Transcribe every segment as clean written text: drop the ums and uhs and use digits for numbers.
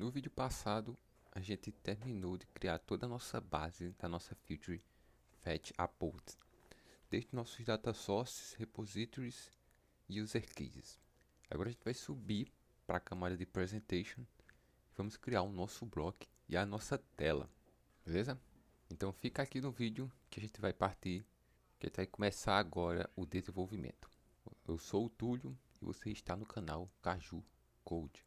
No vídeo passado, a gente terminou de criar toda a nossa base da nossa feature Fetch Uploads, desde nossos data sources, repositories e user cases. Agora a gente vai subir para a camada de presentation e vamos criar o nosso bloco e a nossa tela, beleza? Então fica aqui no vídeo que a gente vai partir, que a gente vai começar agora o desenvolvimento. Eu sou o Túlio e você está no canal Caju Code.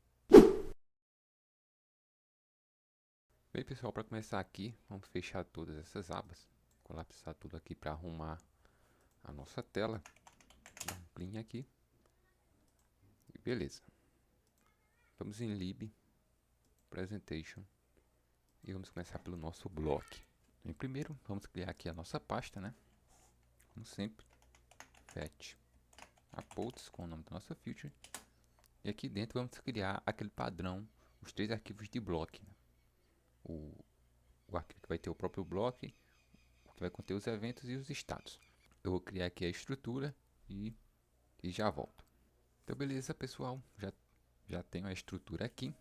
Bem pessoal, para começar aqui, vamos fechar todas essas abas, colapsar tudo aqui para arrumar a nossa tela, dar um clean aqui, e beleza. Vamos em lib, presentation, e vamos começar pelo nosso bloco. Em primeiro, vamos criar aqui a nossa pasta, né? Como sempre, fetch uploads com o nome da nossa feature, e aqui dentro vamos criar aquele padrão, os 3 arquivos de bloco, né? O arquivo que vai ter o próprio bloco, que vai conter os eventos e os estados. Eu vou criar aqui a estrutura e já volto. Então beleza pessoal, já tenho a estrutura aqui.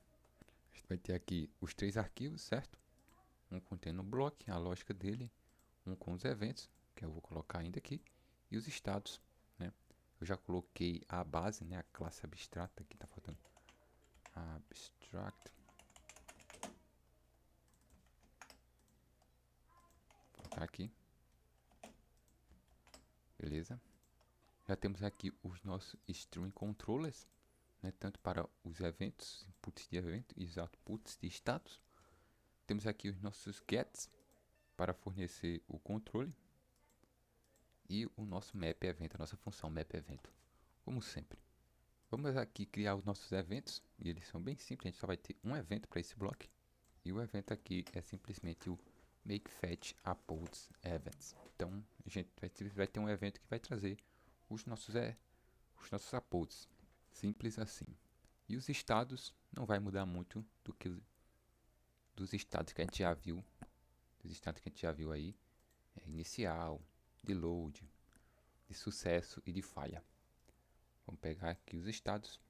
A gente vai ter aqui os 3 arquivos, certo? Um contendo o bloco, a lógica dele, um com os eventos, que eu vou colocar ainda aqui, e os estados, né? Eu já coloquei a base, né, a classe abstrata, aqui tá faltando abstract. Vou colocar aqui. Beleza? Já temos aqui os nossos string controllers, né, tanto para os eventos, inputs de evento e os outputs de status. Temos aqui os nossos gets para fornecer o controle e o nosso map evento, a nossa função map evento, como sempre. Vamos aqui criar os nossos eventos e eles são bem simples, a gente só vai ter um evento para esse bloco e o evento aqui é simplesmente o make fetch uploads events. Então a gente vai ter um evento que vai trazer os nossos uploads, simples assim. E os estados não vai mudar muito do que dos estados que a gente já viu, aí, inicial, de load, de sucesso e de falha. Vamos pegar aqui os estados,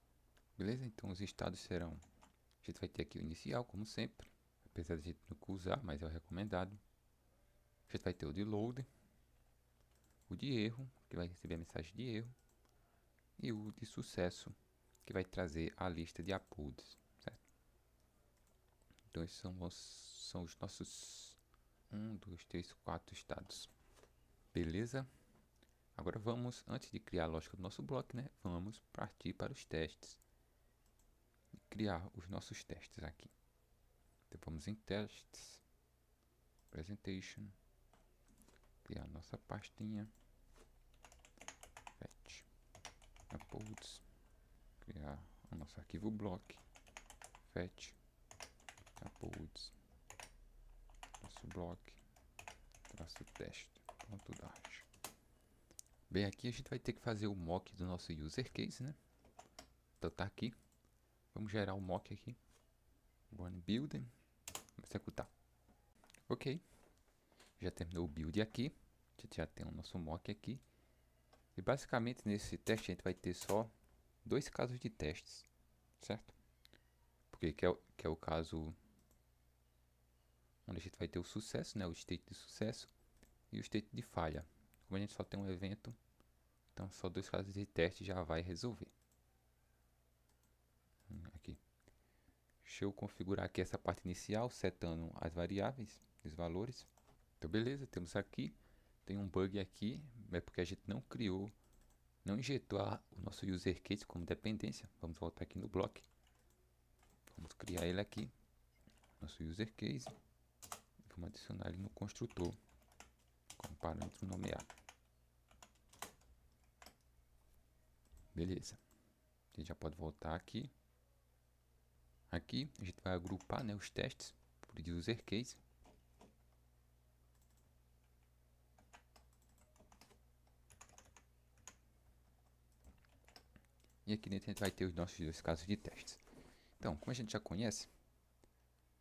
beleza? Então os estados serão, a gente vai ter aqui o inicial, como sempre, apesar de a gente nunca usar, mas é o recomendado. A gente vai ter o de load, o de erro, que vai receber a mensagem de erro, e o de sucesso, que vai trazer a lista de uploads, certo? Então esses são os nossos 1, 2, 3, 4 estados. Beleza? Agora vamos, antes de criar a lógica do nosso bloco, né? Vamos partir para os testes. E criar os nossos testes aqui. Então vamos em testes, presentation, criar nossa pastinha, fetch uploads, criar o nosso arquivo block, fetch uploads, nosso block, traço teste.dart. Bem, aqui a gente vai ter que fazer o mock do nosso user case, né? Então tá aqui. Vamos gerar o mock aqui. Run building. Executar. Ok. Já terminou o build aqui. A gente já tem o nosso mock aqui. E basicamente nesse teste a gente vai ter só 2 casos de testes, certo? Porque que é o caso onde a gente vai ter o sucesso, né? O state de sucesso e o state de falha. Como a gente só tem um evento, então só 2 casos de teste já vai resolver. Aqui. Deixa eu configurar aqui essa parte inicial, setando as variáveis, os valores. Então beleza, temos aqui. Tem um bug aqui, é porque a gente não criou, não injetou o nosso user case como dependência. Vamos voltar aqui no bloco. Vamos criar ele aqui, nosso user case. Vamos adicionar ele no construtor como parâmetro nomeado. Beleza. A gente já pode voltar aqui. Aqui a gente vai agrupar, né, os testes por user case. E aqui dentro a gente vai ter os nossos 2 casos de testes. Então, como a gente já conhece,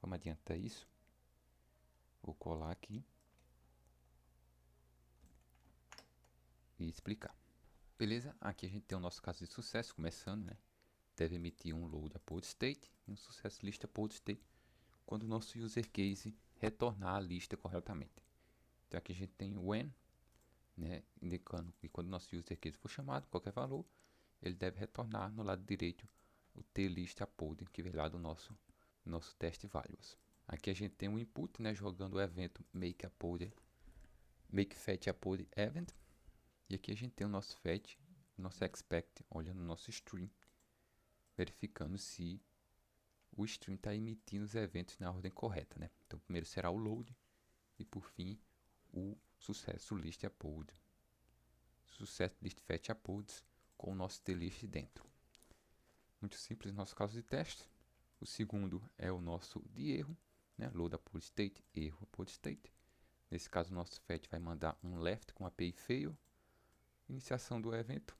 vamos adiantar isso. Vou colar aqui e explicar. Beleza? Aqui a gente tem o nosso caso de sucesso começando, né? deve emitir um load upload state e um sucesso list upload state quando o nosso user case retornar a lista corretamente. Então aqui a gente tem o when, né, indicando que quando o nosso user case for chamado, qualquer valor, ele deve retornar no lado direito o t-list upload que vem lá do nosso test values. Aqui a gente tem um input, né, jogando o evento make fetch upload event, e aqui a gente tem o nosso fetch, o nosso expect, olhando o nosso stream, verificando se o stream está emitindo os eventos na ordem correta, né? Então primeiro será o load e por fim o sucesso list upload, sucesso list fetch uploads com o nosso t-list dentro. Muito simples nosso caso de teste. O segundo é o nosso de erro, né? Load upload state, erro upload state. Nesse caso o nosso fetch vai mandar um left com API fail, iniciação do evento.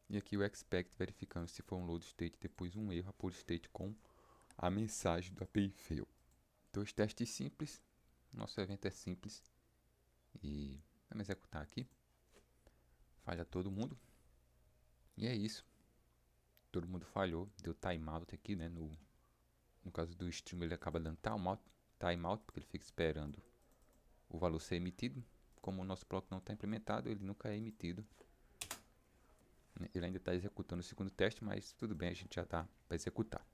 E aqui o expect verificando se for um load state, depois um erro upload state com a mensagem do API fail. Dois testes simples, nosso evento é simples e vamos executar aqui. Falha todo mundo. E é isso. Todo mundo falhou, deu timeout aqui, né? No caso do stream ele acaba dando timeout porque ele fica esperando o valor ser emitido. Como o nosso bloco não está implementado, ele nunca é emitido. Ele ainda está executando o segundo teste, mas tudo bem, a gente já está para executar.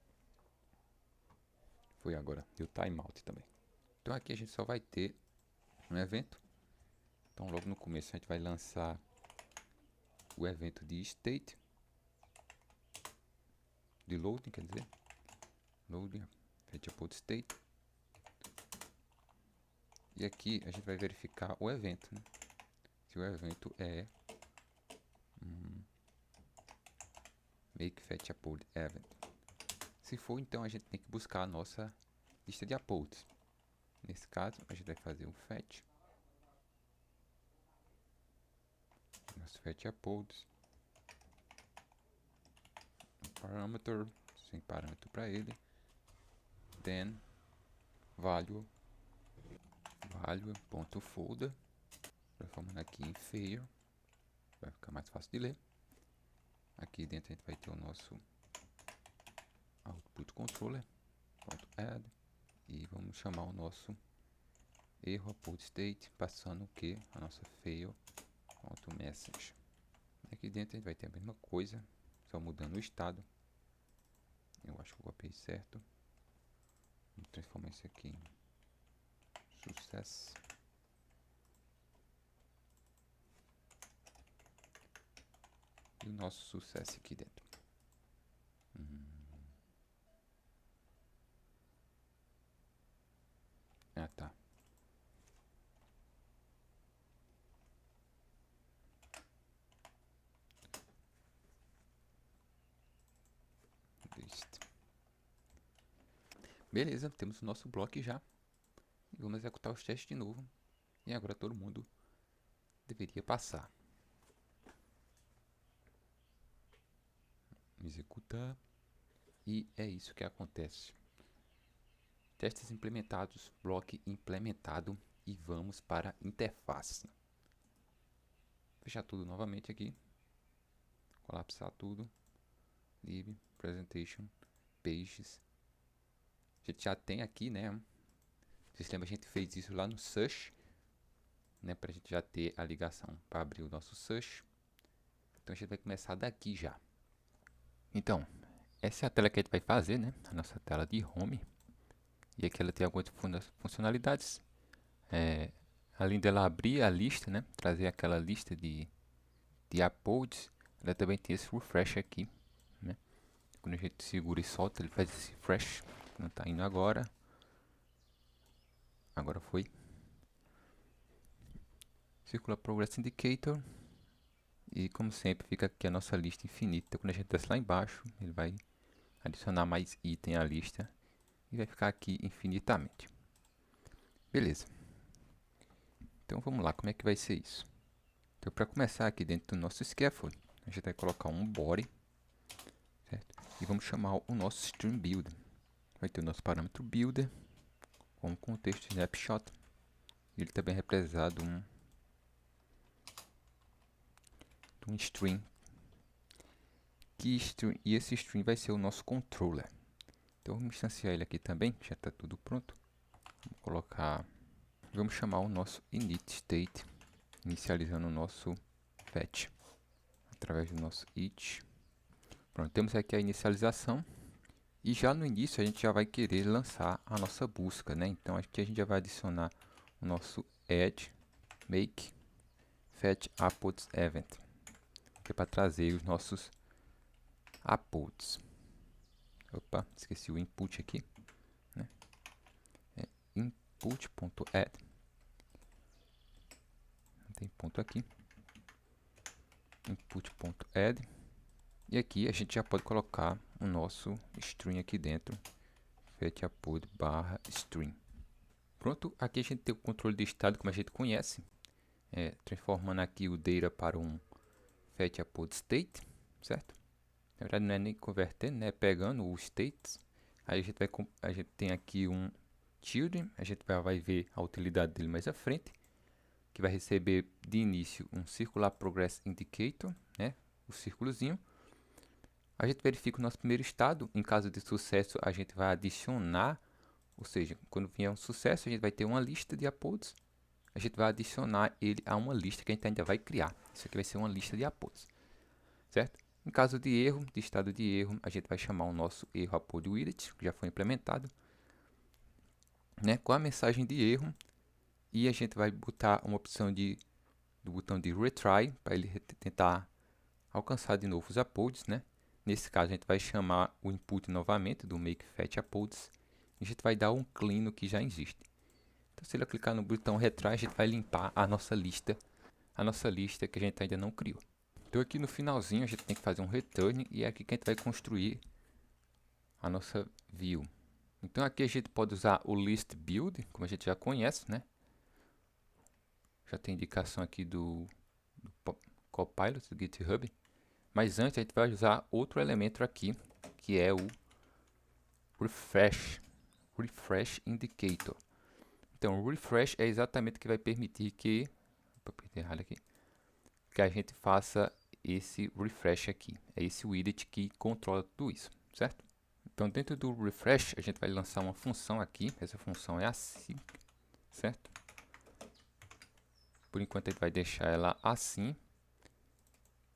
Foi agora, deu timeout também. Então aqui a gente só vai ter um evento. Então logo no começo a gente vai lançar o evento de state, de loading, quer dizer, loading, fetch upload state. E aqui a gente vai verificar o evento, né? Se o evento é make fetch upload event. Se for, então a gente tem que buscar a nossa lista de uploads. Nesse caso, a gente vai fazer um fetch. Nosso fetch uploads. Um parameter, sem parâmetro para ele. Then value.folder. Transformando aqui em fair. Vai ficar mais fácil de ler. Aqui dentro a gente vai ter o nosso output controller. .add. E vamos chamar o nosso erro upload state, passando o que? A nossa fail.message. Aqui dentro a gente vai ter a mesma coisa, só mudando o estado. Eu acho que eu copiei certo. Vou transformar isso aqui em sucesso. E o nosso sucesso aqui dentro. Ah, tá. Beleza, temos o nosso bloco já. E vamos executar os testes de novo. E agora todo mundo deveria passar. Executar. E é isso que acontece. Testes implementados, bloco implementado. E vamos para a interface. Fechar tudo novamente aqui. Colapsar tudo. Lib, presentation, pages. A gente já tem aqui, né? Vocês lembram, a gente fez isso lá no search, né? Para a gente já ter a ligação para abrir o nosso search. Então a gente vai começar daqui já. Então, essa é a tela que a gente vai fazer, né? A nossa tela de home. E aqui ela tem algumas funcionalidades. Além dela abrir a lista, né? Trazer aquela lista de uploads, ela também tem esse refresh aqui, né? Quando a gente segura e solta, ele faz esse refresh. Não está indo agora. Agora foi. Circular Progress Indicator. E como sempre, fica aqui a nossa lista infinita. Quando a gente desce lá embaixo, ele vai adicionar mais item à lista. E vai ficar aqui infinitamente. Beleza. Então vamos lá, como é que vai ser isso? Então para começar aqui dentro do nosso scaffold, a gente vai colocar um body. Certo? E vamos chamar o nosso stream builder. Vai ter o nosso parâmetro builder com contexto snapshot. Ele também é representado um string que string, e esse string vai ser o nosso controller. Então vamos instanciar ele aqui também, já está tudo pronto. Vamos colocar, vamos chamar o nosso init state, inicializando o nosso fetch através do nosso it. Pronto, temos aqui a inicialização. E já no início a gente já vai querer lançar a nossa busca, né? Então aqui a gente já vai adicionar o nosso add make fetch uploads event, que é para trazer os nossos uploads. Opa, esqueci o input aqui, né? É input.add, não tem ponto aqui, input.add. E aqui a gente já pode colocar o nosso string aqui dentro, fetch upload barra string. Pronto, aqui a gente tem o controle de estado como a gente conhece, transformando aqui o data para um fetch upload state, certo? Na verdade não é nem convertendo, né? Pegando o states, aí a gente tem aqui um children, a gente vai ver a utilidade dele mais à frente, que vai receber de início um circular progress indicator, né? O círculozinho. A gente verifica o nosso primeiro estado. Em caso de sucesso, a gente vai adicionar, ou seja, quando vier um sucesso, a gente vai ter uma lista de uploads. A gente vai adicionar ele a uma lista que a gente ainda vai criar. Isso aqui vai ser uma lista de uploads, certo? Em caso de erro, de estado de erro, a gente vai chamar o nosso erro upload widget, que já foi implementado, né, com a mensagem de erro. E a gente vai botar uma opção do botão de retry, para ele tentar alcançar de novo os uploads, né? Nesse caso, a gente vai chamar o input novamente do make fetch uploads. E a gente vai dar um clean no que já existe. Então, se ele clicar no botão retry, a gente vai limpar a nossa lista que a gente ainda não criou. Então, aqui no finalzinho, a gente tem que fazer um return e é aqui que a gente vai construir a nossa view. Então, aqui a gente pode usar o list build, como a gente já conhece, né? Já tem indicação aqui do Copilot, do GitHub. Mas antes a gente vai usar outro elemento aqui, que é o refresh indicator. Então o refresh é exatamente o que vai permitir que a gente faça esse refresh aqui. É esse widget que controla tudo isso, certo? Então dentro do refresh a gente vai lançar uma função aqui. Essa função é assim, certo? Por enquanto a gente vai deixar ela assim.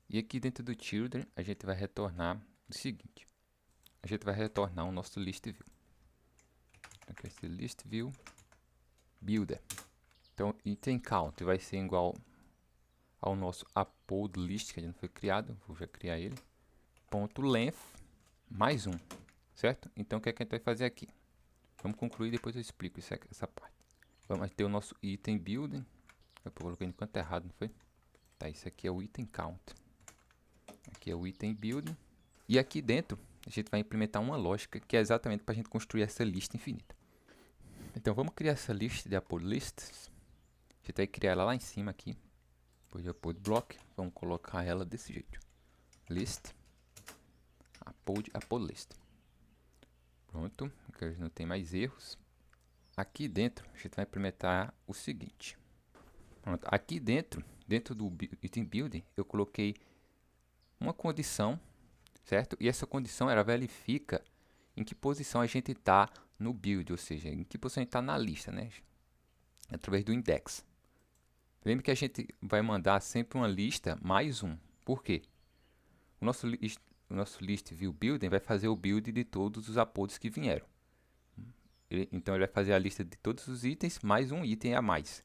E aqui dentro do children, a gente vai retornar o seguinte. A gente vai retornar o nosso list view. Então, aqui vai ser list view builder. Então, item count vai ser igual ao nosso upload list, que ainda não foi criado. Vou já criar ele. Ponto length, mais 1, certo? Então, o que é que a gente vai fazer aqui? Vamos concluir, depois eu explico essa parte. Vamos ter o nosso item builder. Eu coloquei no canto errado, não foi? Tá, isso aqui é o item count. Aqui é o item build. E aqui dentro a gente vai implementar uma lógica que é exatamente para a gente construir essa lista infinita. Então vamos criar essa lista de upload lists. A gente vai criar ela lá em cima aqui. Depois de upload block, vamos colocar ela desse jeito. List upload list. Pronto, aqui não tem mais erros. Aqui dentro a gente vai implementar o seguinte. Pronto, aqui dentro do item build, eu coloquei uma condição, certo? E essa condição ela verifica em que posição a gente está no build, ou seja, em que posição a gente está na lista, né? Através do index. Lembre que a gente vai mandar sempre uma lista mais 1. Por quê? O nosso list view building vai fazer o build de todos os uploads que vieram. Então ele vai fazer a lista de todos os itens mais um item a mais.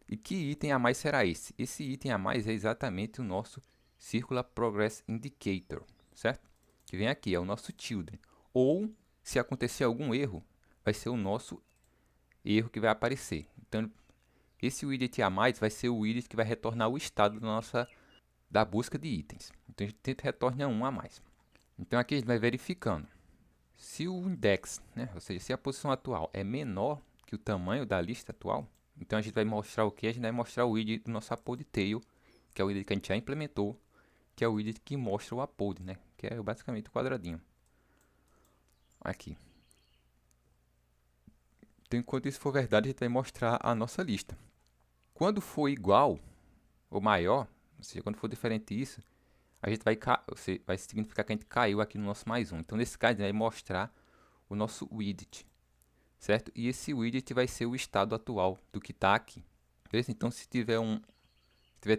E que item a mais será esse? Esse item a mais é exatamente o nosso Circular Progress Indicator, certo? Que vem aqui, é o nosso children. Ou, se acontecer algum erro, vai ser o nosso erro que vai aparecer. Então, esse widget a mais vai ser o widget que vai retornar o estado da busca de itens. Então, a gente tenta retornar um a mais. Então, aqui a gente vai verificando. Se o index, né, ou seja, se a posição atual é menor que o tamanho da lista atual, então a gente vai mostrar o que? A gente vai mostrar o widget do nosso upload tail, que é o widget que a gente já implementou, que é o widget que mostra o upload, né, que é basicamente o quadradinho. Aqui. Então, enquanto isso for verdade, a gente vai mostrar a nossa lista. Quando for igual ou maior, ou seja, quando for diferente disso, a gente vai significar que a gente caiu aqui no nosso mais um. Então, nesse caso, vai mostrar o nosso widget, certo? E esse widget vai ser o estado atual do que está aqui. Beleza? Então, se tiver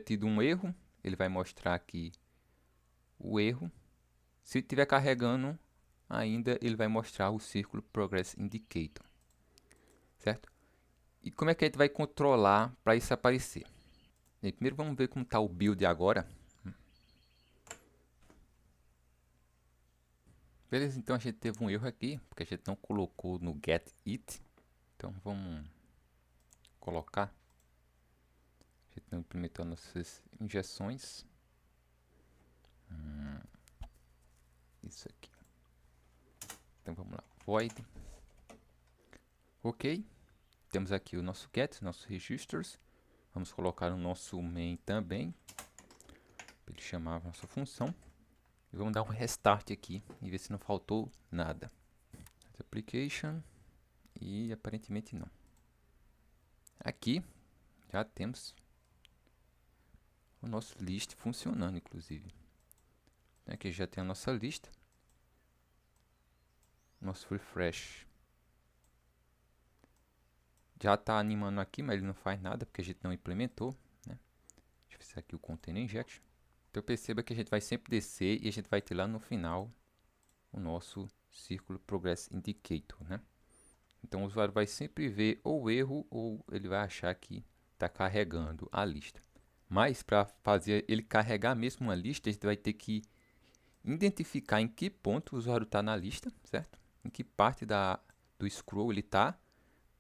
tido um erro, ele vai mostrar aqui o erro. Se estiver carregando ainda, ele vai mostrar o círculo Progress Indicator, certo? E como é que a gente vai controlar para isso aparecer? Bem, primeiro vamos ver como está o build agora. Beleza, então a gente teve um erro aqui, porque a gente não colocou no get it. Então vamos colocar. A gente não implementou nossas injeções. Isso aqui. Então vamos lá, void. Ok, temos aqui o nosso get, nossos registers. Vamos colocar o nosso main também, para ele chamar a nossa função. E vamos dar um restart aqui e ver se não faltou nada. Application, e aparentemente não. Aqui já temos o nosso list funcionando, inclusive. Aqui já tem a nossa lista. Nosso refresh já está animando aqui, mas ele não faz nada porque a gente não implementou, né? Deixa eu ver se aqui o container injection. Então perceba que a gente vai sempre descer e a gente vai ter lá no final o nosso círculo Progress Indicator, né? Então o usuário vai sempre ver ou erro ou ele vai achar que está carregando a lista. Mas para fazer ele carregar mesmo uma lista, a gente vai ter que identificar em que ponto o usuário está na lista, certo? Em que parte do scroll ele está,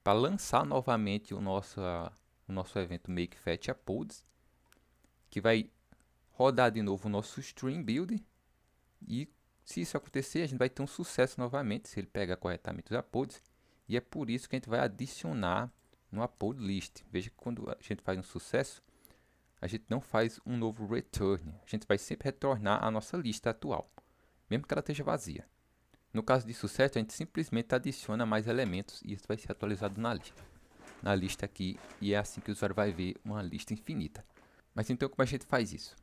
para lançar novamente o nosso evento make fetch uploads, que vai rodar de novo o nosso string build, e se isso acontecer, a gente vai ter um sucesso novamente, se ele pegar corretamente os uploads, e é por isso que a gente vai adicionar no upload list. Veja que quando a gente faz um sucesso, a gente não faz um novo return, a gente vai sempre retornar a nossa lista atual, mesmo que ela esteja vazia. No caso de sucesso, a gente simplesmente adiciona mais elementos e isso vai ser atualizado na lista aqui, e é assim que o usuário vai ver uma lista infinita. Mas então como a gente faz isso?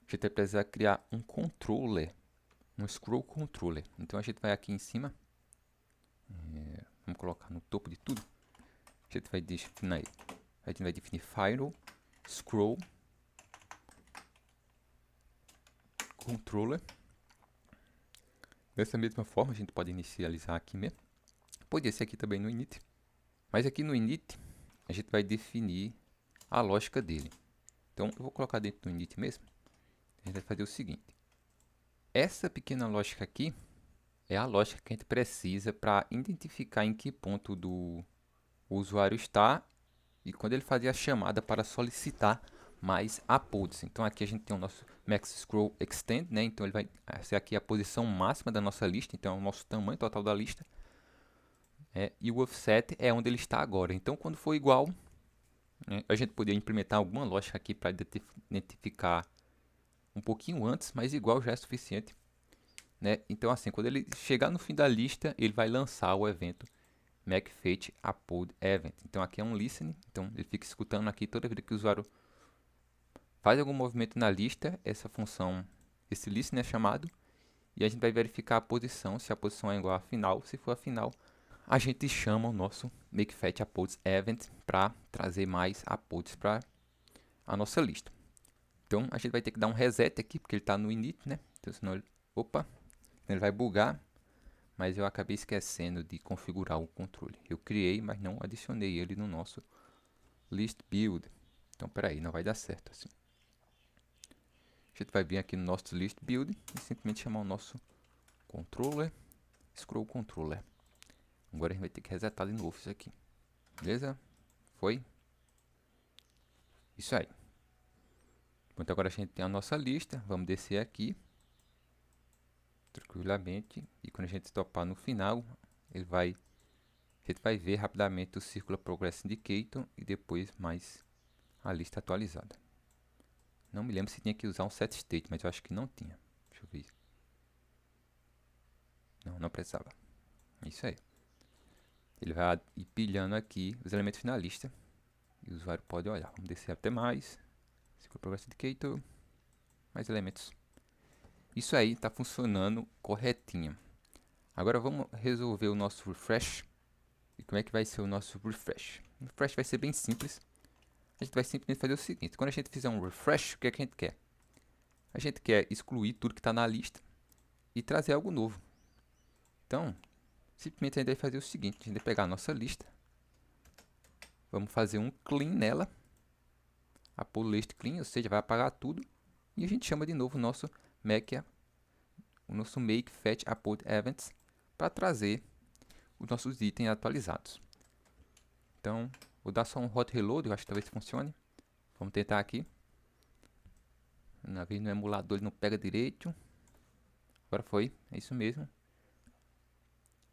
A gente vai precisar criar um controller, um scroll controller. Então a gente vai aqui em cima, vamos colocar no topo de tudo. A gente vai definir final scroll controller. Dessa mesma forma a gente pode inicializar aqui mesmo. Pode ser aqui também no init. Mas aqui no init a gente vai definir a lógica dele. Então eu vou colocar dentro do init mesmo. A gente vai fazer o seguinte. Essa pequena lógica aqui é a lógica que a gente precisa para identificar em que ponto o usuário está e quando ele fazer a chamada para solicitar mais uploads. Então aqui a gente tem o nosso max scroll extend, né? Então ele vai ser aqui a posição máxima da nossa lista, então é o nosso tamanho total da lista. E o offset é onde ele está agora. Então quando for igual, né, a gente poderia implementar alguma lógica aqui para identificar um pouquinho antes, mas igual já é suficiente, né? Então assim, quando ele chegar no fim da lista, ele vai lançar o evento make fetch upload event. Então aqui é um listening, então ele fica escutando aqui toda vez que o usuário faz algum movimento na lista, essa função, esse listening é chamado, e a gente vai verificar a posição, se a posição é igual a final. Se for a final, a gente chama o nosso make fetch uploads event para trazer mais uploads para a nossa lista. Então a gente vai ter que dar um reset aqui, porque ele está no init, né? Então senão ele vai bugar, mas eu acabei esquecendo de configurar o controle. Eu criei, mas não adicionei ele no nosso list build. Então peraí, não vai dar certo assim. A gente vai vir aqui no nosso list build e simplesmente chamar o nosso controller, scroll controller. Agora a gente vai ter que resetar de novo isso aqui. Beleza? Foi? Isso aí. Então agora a gente tem a nossa lista. Vamos descer aqui tranquilamente. E quando a gente topar no final, a gente vai ver rapidamente o círculo Progress Indicator e depois mais a lista atualizada. Não me lembro se tinha que usar um set state, mas eu acho que não tinha. Deixa eu ver. Não precisava. Isso aí. Ele vai ir pilhando aqui os elementos na lista. E o usuário pode olhar. Vamos descer até mais. Círculo Progress Indicator. Mais elementos. Isso aí está funcionando corretinho. Agora vamos resolver o nosso refresh. E como é que vai ser o nosso refresh? O refresh vai ser bem simples. A gente vai simplesmente fazer o seguinte. Quando a gente fizer um refresh, o que é que a gente quer? A gente quer excluir tudo que está na lista e trazer algo novo. Então, simplesmente a gente vai fazer o seguinte. A gente vai pegar a nossa lista. Vamos fazer um clean nela. A pull list clean, ou seja, vai apagar tudo. E a gente chama de novo o nosso make fetch upload events para trazer os nossos itens atualizados. Então, vou dar só um hot reload, eu acho que talvez funcione. Vamos tentar aqui. Na vez no emulador ele não pega direito. Agora foi, é isso mesmo.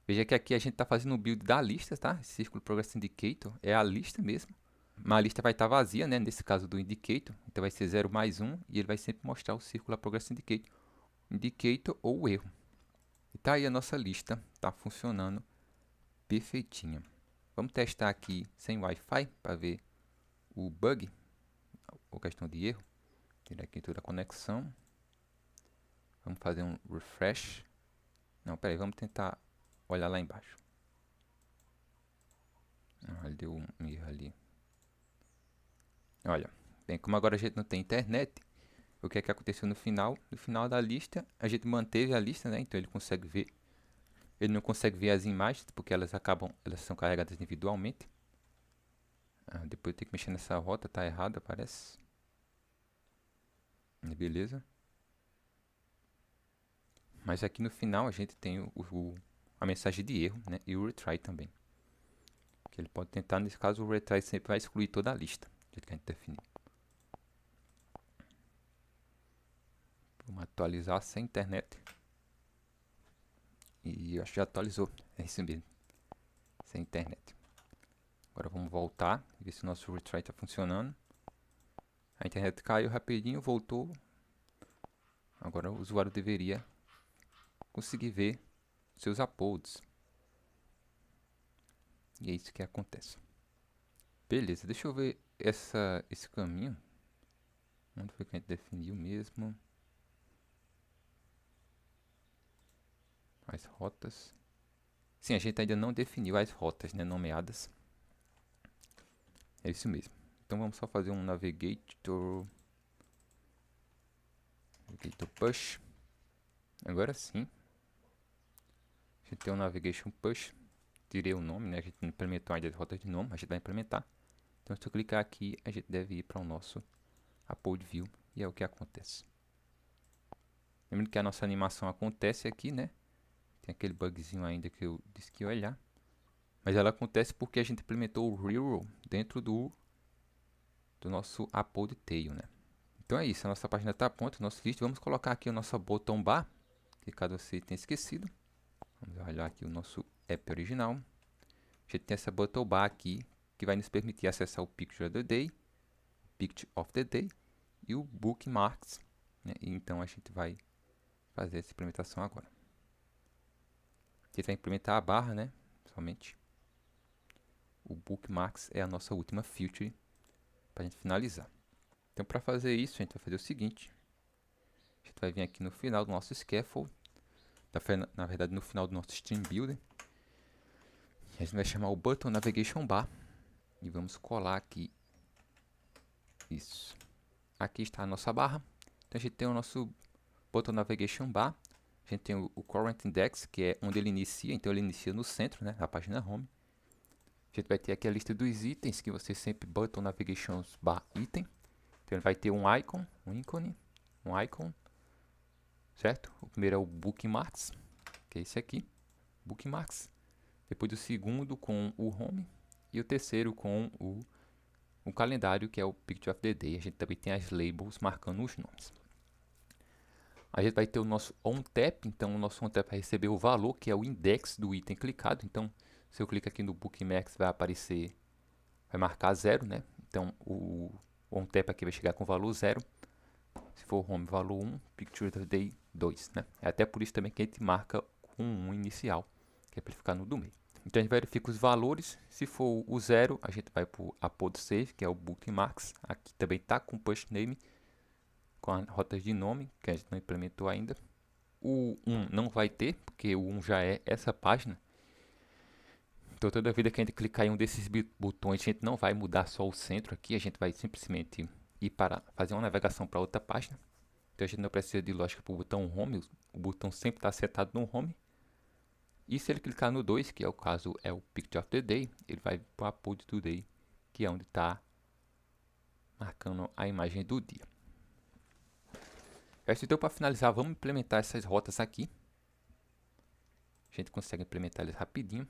Veja que aqui a gente está fazendo o build da lista, tá? Esse círculo progress indicator é a lista mesmo. Mas a lista vai estar vazia, né? Nesse caso do indicator. Então vai ser 0 mais 1 e ele vai sempre mostrar o círculo progress indicator ou o erro. E tá aí a nossa lista, tá funcionando perfeitinha. Vamos testar aqui sem Wi-Fi para ver o bug, ou questão de erro. Tirar aqui toda a conexão. Vamos fazer um refresh. Não, peraí, vamos tentar olhar lá embaixo. Ele deu um erro ali. Olha, bem, como agora a gente não tem internet, o que é que aconteceu no final? No final da lista, a gente manteve a lista, né? Então ele consegue ver. Ele não consegue ver as imagens, porque elas são carregadas individualmente. Depois eu tenho que mexer nessa rota, tá errada, parece. Beleza. Mas aqui no final a gente tem a mensagem de erro, né? E o retry também. Que ele pode tentar, nesse caso o retry sempre vai excluir toda a lista, do jeito que a gente definiu. Vamos atualizar sem internet. E eu acho que já atualizou, é isso mesmo. Sem internet. Agora vamos voltar, ver se o nosso retry está funcionando. A internet caiu rapidinho, voltou. Agora o usuário deveria conseguir ver seus uploads. E é isso que acontece. Beleza, deixa eu ver esse caminho. Onde foi que a gente definiu mesmo? As rotas. Sim, a gente ainda não definiu as rotas, né, nomeadas. É isso mesmo. Então vamos só fazer um navigator push. Agora sim. A gente tem um navigation push. Tirei o nome, né? A gente não implementou ainda as rotas de nome, a gente vai implementar. Então se eu clicar aqui, a gente deve ir para o nosso upload view e é o que acontece. Lembrando que a nossa animação acontece aqui, né? Tem aquele bugzinho ainda que eu disse que ia olhar. Mas ela acontece porque a gente implementou o reroll dentro do nosso upload tail, né? Então é isso, a nossa página está pronta, o nosso list. Vamos colocar aqui o nosso bottom bar, que caso você tenha esquecido. Vamos olhar aqui o nosso app original. A gente tem essa bottom bar aqui, que vai nos permitir acessar o Picture of the Day, Picture of the Day e o Bookmarks, né? E então a gente vai fazer essa implementação agora. A gente vai implementar a barra, né? Somente. O Bookmarks é a nossa última feature para a gente finalizar. Então, para fazer isso, a gente vai fazer o seguinte. A gente vai vir aqui no final do nosso scaffold. Na verdade, no final do nosso stream builder. A gente vai chamar o button navigation bar. E vamos colar aqui. Isso. Aqui está a nossa barra. Então, a gente tem o nosso button navigation bar. A gente tem o current index, que é onde ele inicia. Então, ele inicia no centro, né, na página home. A gente vai ter aqui a lista dos itens, que você sempre button navigation bar item. Então, ele vai ter um icon, um icon, certo? O primeiro é o Bookmarks, que é esse aqui, Bookmarks. Depois o segundo com o Home e o terceiro com o calendário, que é o Picture of the Day. A gente também tem as labels marcando os nomes. A gente vai ter o nosso onTap, então o nosso onTap vai receber o valor, que é o index do item clicado. Então, se eu clico aqui no Bookmarks, vai aparecer, vai marcar 0, né? Então, o onTap aqui vai chegar com o valor 0. Se for home, valor 1, Picture of the Day 2, né? É até por isso também que a gente marca com 1 inicial, que é para ficar no do meio. Então a gente verifica os valores. Se for o 0, a gente vai para o upload save, que é o Bookmarks. Aqui também está com push name, com as rotas de nome, que a gente não implementou ainda. O 1 não vai ter, porque o 1 já é essa página. Então toda vida que a gente clicar em um desses botões, a gente não vai mudar só o centro aqui, a gente vai simplesmente ir para fazer uma navegação para outra página. Então a gente não precisa de lógica para o botão Home, o botão sempre está setado no Home. E se ele clicar no 2, que é o caso é o Picture of the Day, ele vai para o Upload Today, que é onde está marcando a imagem do dia. Então, para finalizar, vamos implementar essas rotas aqui. A gente consegue implementar elas rapidinho.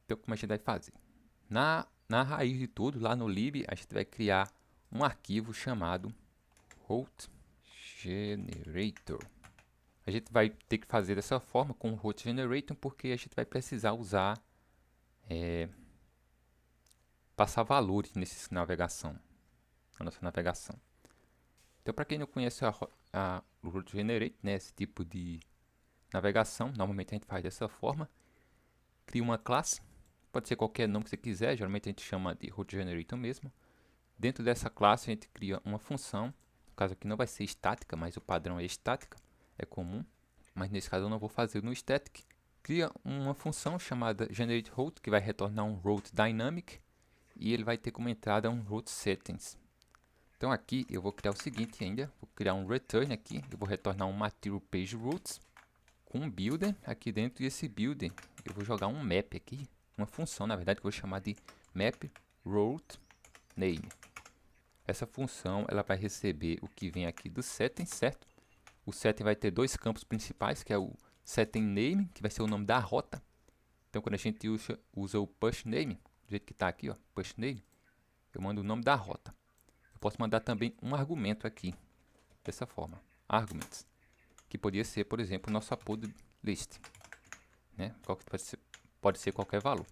Então, como a gente vai fazer? Na raiz de tudo, lá no lib, a gente vai criar um arquivo chamado route generator. A gente vai ter que fazer dessa forma com o route generator, porque a gente vai precisar usar passar valores nessa navegação, na nossa navegação. Então, para quem não conhece o route generator, né, esse tipo de navegação, normalmente a gente faz dessa forma. Cria uma classe, pode ser qualquer nome que você quiser, geralmente a gente chama de route generator mesmo. Dentro dessa classe a gente cria uma função, no caso aqui não vai ser estática, mas o padrão é estática, é comum, mas nesse caso eu não vou fazer no static. Cria uma função chamada generateRoute, que vai retornar um route dynamic, e ele vai ter como entrada um route settings. Então aqui eu vou criar o seguinte ainda, vou criar um return aqui, eu vou retornar um material page routes com um builder aqui dentro, e esse builder eu vou jogar um map aqui, uma função na verdade que eu vou chamar de map route name. Essa função ela vai receber o que vem aqui do setting, certo? O setting vai ter dois campos principais, que é o setting name, que vai ser o nome da rota. Então quando a gente usa o push name, do jeito que está aqui, ó, push name, eu mando o nome da rota. Eu posso mandar também um argumento aqui, dessa forma, arguments, que poderia ser, por exemplo, o nosso upload list, né? Pode ser qualquer valor.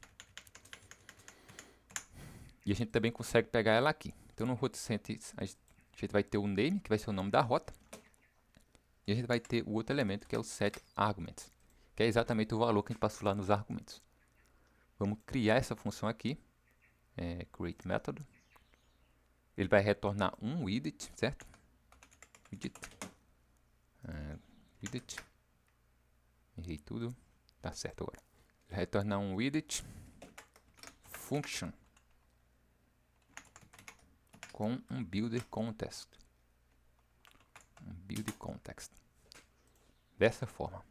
E a gente também consegue pegar ela aqui. Então no route settings a gente vai ter o name, que vai ser o nome da rota, e a gente vai ter o outro elemento, que é o set arguments, que é exatamente o valor que a gente passou lá nos argumentos. Vamos criar essa função aqui, create method. Ele vai retornar um widget, certo? Widget. Errei tudo. Tá certo agora. Ele vai retornar um widget function com um builder context. Dessa forma.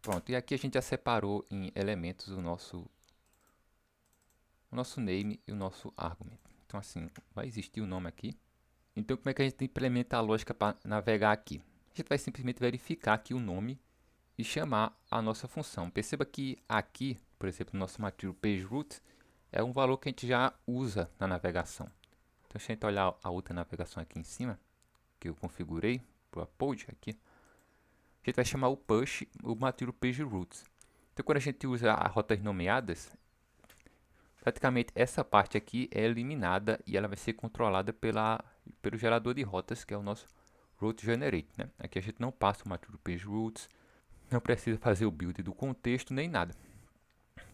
Pronto, e aqui a gente já separou em elementos o nosso name e o nosso argument. Então assim, vai existir o nome aqui. Então como é que a gente implementa a lógica para navegar aqui? A gente vai simplesmente verificar aqui o nome e chamar a nossa função. Perceba que aqui, por exemplo, no nosso material page route, é um valor que a gente já usa na navegação. Então, se a gente olhar a outra navegação aqui em cima, que eu configurei para o upload aqui, a gente vai chamar o push, o material page routes. Então, quando a gente usa as rotas nomeadas, praticamente essa parte aqui é eliminada e ela vai ser controlada pelo gerador de rotas, que é o nosso route generate, né? Aqui a gente não passa o material page routes, não precisa fazer o build do contexto nem nada.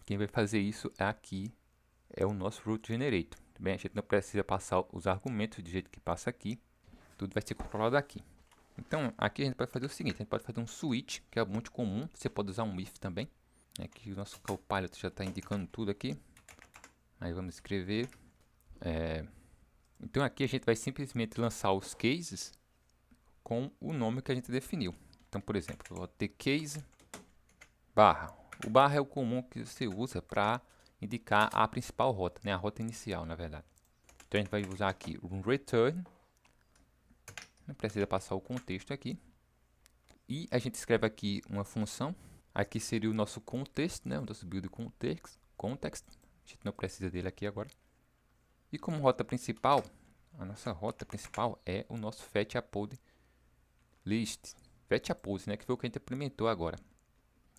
Quem vai fazer isso aqui é o nosso route generator. Bem, a gente não precisa passar os argumentos do jeito que passa aqui, tudo vai ser controlado aqui. Então aqui a gente pode fazer o seguinte, a gente pode fazer um switch, que é muito comum, você pode usar um if também. Aqui o nosso Copilot já está indicando tudo aqui. Aí vamos escrever. Então aqui a gente vai simplesmente lançar os cases com o nome que a gente definiu. Então, por exemplo, eu vou ter case barra. O barra é o comum que você usa para indicar a principal rota, né? A rota inicial, na verdade. Então a gente vai usar aqui um return. Não precisa passar o contexto aqui. E a gente escreve aqui uma função. Aqui seria o nosso context, né? O nosso build context. A gente não precisa dele aqui agora. E como rota principal, a nossa rota principal é o nosso fetch upload list. Fetch upload, né? Que foi o que a gente implementou agora.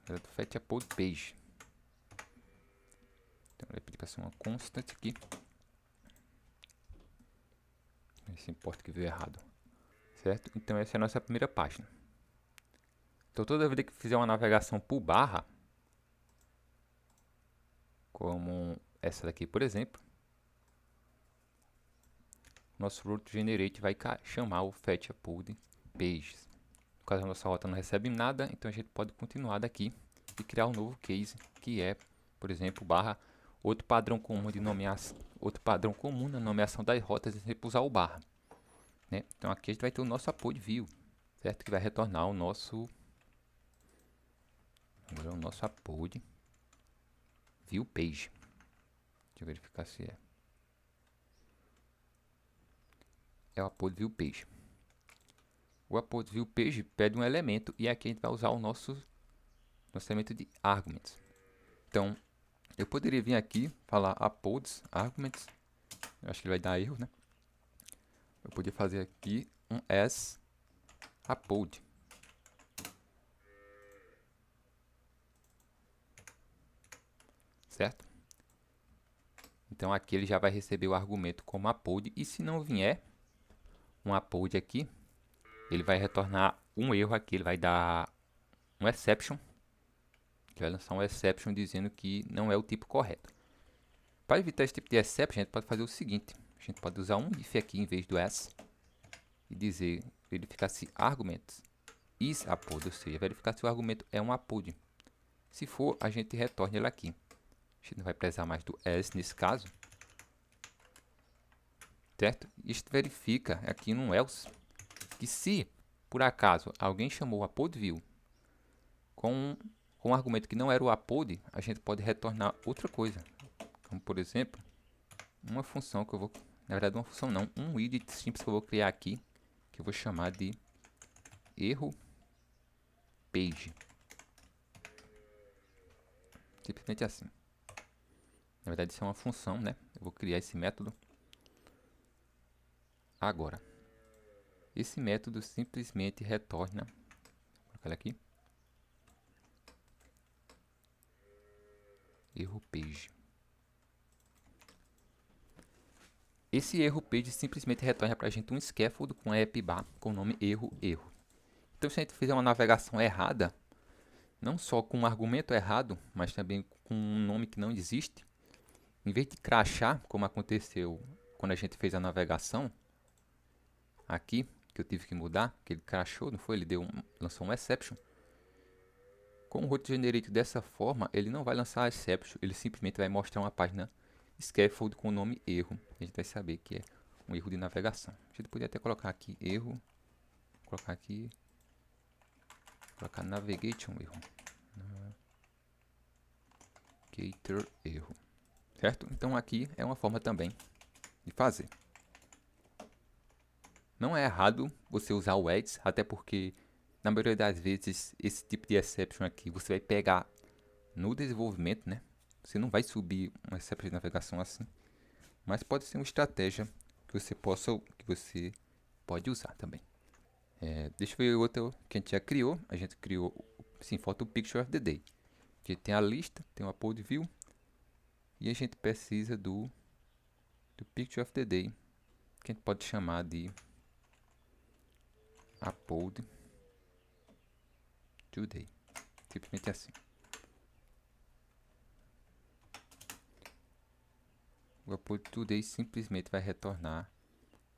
É do fetch upload page. Então, vai pedir para ser uma constant aqui. Esse importa que veio errado. Certo? Então, essa é a nossa primeira página. Então, toda vez que fizer uma navegação por barra, como essa daqui, por exemplo, nosso route generate vai chamar o fetch upload pages. caso a nossa rota não recebe nada, então a gente pode continuar daqui e criar um novo case, que é, por exemplo, barra outro padrão comum de nomeação, outro padrão comum na nomeação das rotas, a gente usar o barra, né? Então aqui a gente vai ter o nosso upload view, certo? Que vai retornar o nosso upload view page. Deixa eu verificar se é o upload view page. O upload view page pede um elemento e aqui a gente vai usar o nosso elemento de arguments. Então eu poderia vir aqui falar uploads arguments. Eu acho que ele vai dar erro, né? Eu poderia fazer aqui um as upload. Certo? Então aqui ele já vai receber o argumento como upload, e se não vier um upload aqui, ele vai retornar um erro aqui, ele vai dar um exception, que vai lançar um exception dizendo que não é o tipo correto. Para evitar esse tipo de exception, a gente pode fazer o seguinte: a gente pode usar um if aqui em vez do as e dizer, verificar se argument is upload, ou seja, verificar se o argumento é um upload. Se for, a gente retorna ele aqui. A gente não vai precisar mais do as nesse caso, certo? Isto verifica aqui no else que se por acaso alguém chamou o upload view com um argumento que não era o upload, a gente pode retornar outra coisa, como por exemplo uma função que eu vou, na verdade uma função não, um widget simples que eu vou criar aqui, que eu vou chamar de erro page, simplesmente assim. Na verdade isso é uma função, né? Eu vou criar esse método agora. Esse método simplesmente retorna, vou colocar ele aqui, erro page. Esse erro page simplesmente retorna para a gente um scaffold com app bar com o nome erro. Então se a gente fizer uma navegação errada, não só com um argumento errado, mas também com um nome que não existe, em vez de crashar, como aconteceu quando a gente fez a navegação aqui, que eu tive que mudar, que ele crashou, não foi? Ele lançou um exception. Com o root generate dessa forma, ele não vai lançar exception, ele simplesmente vai mostrar uma página scaffold com o nome erro. A gente vai saber que é um erro de navegação. A gente podia até colocar aqui erro, colocar navigation erro. Navigator erro. Certo? Então aqui é uma forma também de fazer. Não é errado você usar o ads, até porque na maioria das vezes esse tipo de exception aqui você vai pegar no desenvolvimento, né? Você não vai subir um exception de navegação assim, mas pode ser uma estratégia que você pode usar também. Deixa eu ver o outro que a gente já criou. A gente criou, sim, falta o picture of the day. A gente tem a lista, tem o upload view e a gente precisa do picture of the day, que a gente pode chamar de upload today, simplesmente assim. O upload today simplesmente vai retornar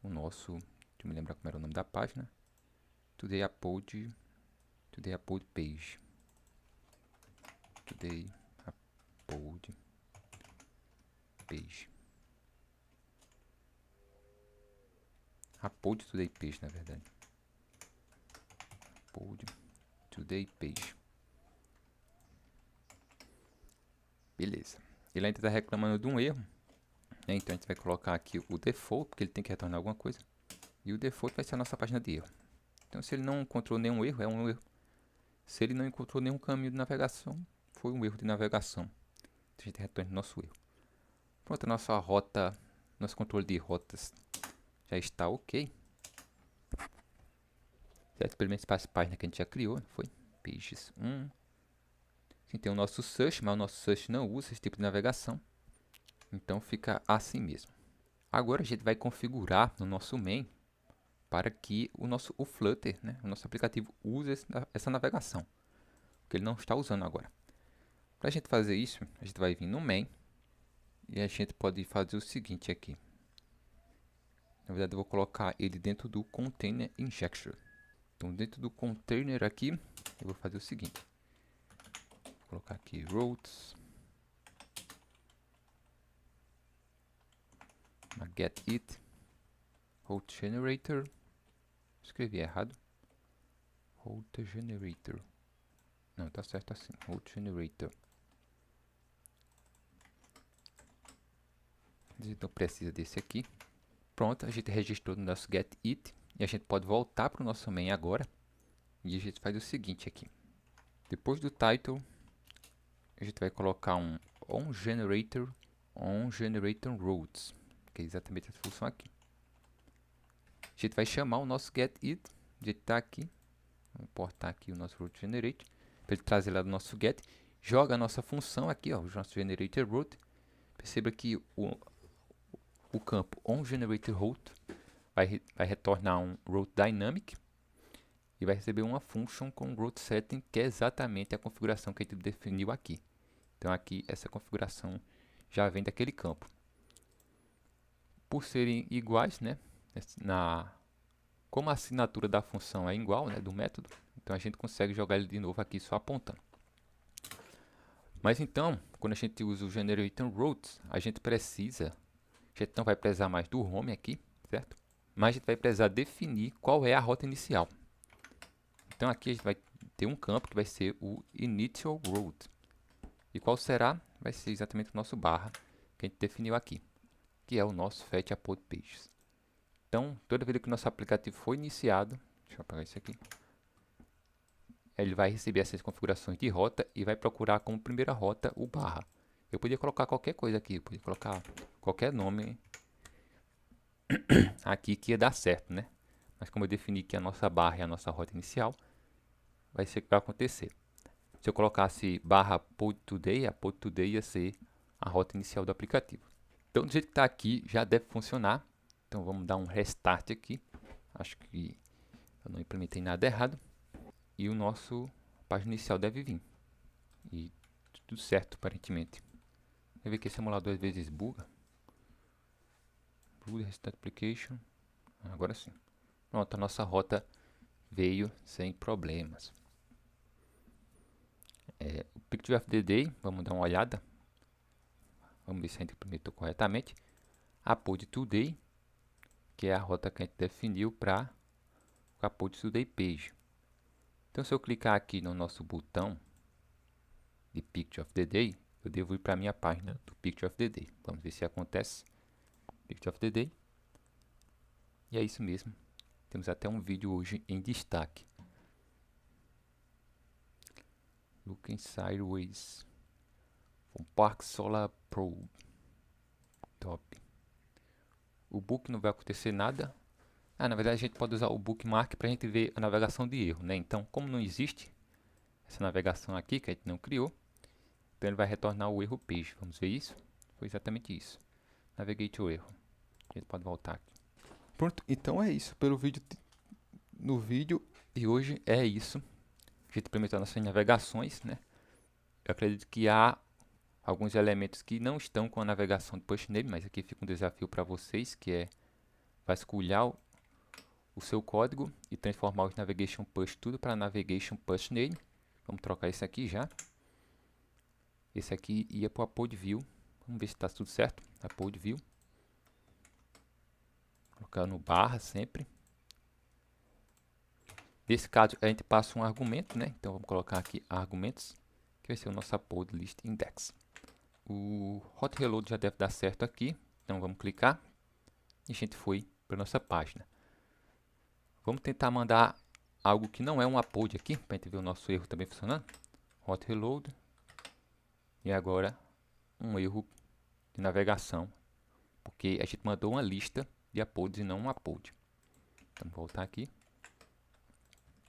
o nosso, deixa eu me lembrar como era o nome da página, today upload page, today upload page, upload today page, na verdade, upload today page. Beleza, ele ainda está reclamando de um erro, né? Então a gente vai colocar aqui o default, porque ele tem que retornar alguma coisa, e o default vai ser a nossa página de erro. Então se ele não encontrou nenhum erro, é um erro. Se ele não encontrou nenhum caminho de navegação, foi um erro de navegação. Então a gente retorna o nosso erro. Pronto, a nossa rota, nosso controle de rotas já está ok. Certo? Pelo menos para as páginas que a gente já criou, não foi? Pages 1. Sim, tem o nosso search, mas o nosso search não usa esse tipo de navegação. Então fica assim mesmo. Agora a gente vai configurar no nosso main para que o Flutter, né, o nosso aplicativo, use essa navegação, que ele não está usando agora. Para a gente fazer isso, a gente vai vir no main e a gente pode fazer o seguinte aqui. Na verdade, eu vou colocar ele dentro do container injection. Então dentro do container aqui, eu vou fazer o seguinte. Vou colocar aqui routes. Uma get it. Route generator. Escrevi errado. Route generator. Não, tá certo assim. Route generator. Então precisa desse aqui. Pronto, a gente registrou no nosso get it. E a gente pode voltar para o nosso main agora. E a gente faz o seguinte aqui. Depois do title, a gente vai colocar um onGenerator routes, que é exatamente essa função aqui. A gente vai chamar o nosso getIt, a gente está aqui, vou importar aqui o nosso route generator, para ele trazer lá do nosso get, joga a nossa função aqui, ó, o nosso generator route. Perceba que o campo onGeneratorRoute vai retornar um route dynamic e vai receber uma function com route setting, que é exatamente a configuração que a gente definiu aqui. Então aqui essa configuração já vem daquele campo. Por serem iguais, né, como a assinatura da função é igual, né, do método, então a gente consegue jogar ele de novo aqui só apontando. Mas então, quando a gente usa o generatorRoutes, a gente não vai precisar mais do home aqui, certo? Mas a gente vai precisar definir qual é a rota inicial. Então aqui a gente vai ter um campo que vai ser o initial route. E qual será? Vai ser exatamente o nosso barra que a gente definiu aqui, que é o nosso fetch upload pages. Então, toda vez que o nosso aplicativo for iniciado, deixa eu apagar isso aqui, ele vai receber essas configurações de rota e vai procurar como primeira rota o barra. Eu podia colocar qualquer coisa aqui, eu podia colocar qualquer nome aqui que ia dar certo, né? Mas como eu defini que a nossa barra é a nossa rota inicial, vai ser o que vai acontecer. Se eu colocasse barra pod today, a pod today ia ser a rota inicial do aplicativo. Então, do jeito que está aqui, já deve funcionar. Então, vamos dar um restart aqui. Acho que eu não implementei nada errado. E o nosso página inicial deve vir. E tudo certo, aparentemente. Quer ver que esse emulador às vezes buga. Buga, restart application. Agora sim. Pronto, a nossa rota veio sem problemas. O Picture of the Day, vamos dar uma olhada. Vamos ver se a gente implementou corretamente. A pod today, que é a rota que a gente definiu para a pod today page. Então, se eu clicar aqui no nosso botão de Picture of the Day, eu devo ir para a minha página do Picture of the Day. Vamos ver se acontece. Picture of the Day. E é isso mesmo. Temos até um vídeo hoje em destaque. Looking Sideways from Park Solar Probe. Top. O book não vai acontecer nada. Na verdade a gente pode usar o bookmark para a gente ver a navegação de erro, né? Então, como não existe essa navegação aqui, que a gente não criou, então ele vai retornar o erro page. Vamos ver isso? Foi exatamente isso. Navigate o erro. A gente pode voltar aqui. Pronto, então é isso. No vídeo de hoje é isso. A gente implementou nossas navegações, né? Eu acredito que há alguns elementos que não estão com a navegação de push name, mas aqui fica um desafio para vocês, que é vasculhar o seu código e transformar os navigation push tudo para navigation push name. Vamos trocar esse aqui já. Esse aqui ia para o upload view. Vamos ver se está tudo certo. Upload view. Colocar no barra sempre. Nesse caso, a gente passa um argumento, né? Então, vamos colocar aqui argumentos, que vai ser o nosso upload list index. O hot reload já deve dar certo aqui. Então, vamos clicar. E a gente foi para nossa página. Vamos tentar mandar algo que não é um upload aqui, para a gente ver o nosso erro também funcionando. Hot reload. E agora, um erro de navegação, porque a gente mandou uma lista de uploads e não um upload. Então, vamos voltar aqui.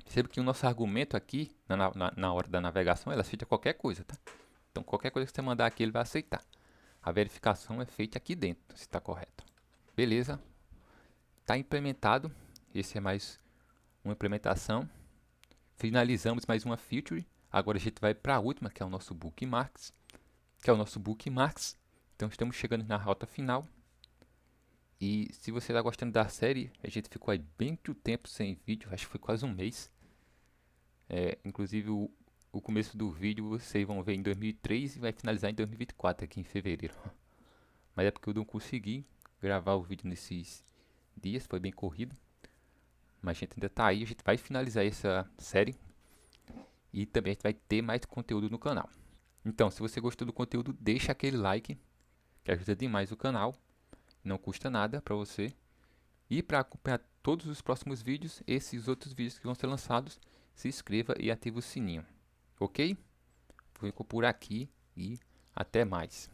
Perceba que o nosso argumento aqui, na hora da navegação, ele aceita qualquer coisa, tá? Então, qualquer coisa que você mandar aqui, ele vai aceitar. A verificação é feita aqui dentro, se está correto. Beleza. Está implementado. Esse é mais uma implementação. Finalizamos mais uma feature. Agora a gente vai para a última, que é o nosso bookmarks. Então, estamos chegando na rota final. E se você tá gostando da série, a gente ficou aí bem muito tempo sem vídeo, acho que foi quase um mês. Inclusive o começo do vídeo vocês vão ver em 2003 e vai finalizar em 2024, aqui em fevereiro. Mas é porque eu não consegui gravar o vídeo nesses dias, foi bem corrido. Mas a gente ainda tá aí, a gente vai finalizar essa série. E também a gente vai ter mais conteúdo no canal. Então, se você gostou do conteúdo, deixa aquele like, que ajuda demais o canal. Não custa nada para você. E para acompanhar todos os próximos vídeos, esses outros vídeos que vão ser lançados, se inscreva e ative o sininho. Ok? Fico por aqui e até mais.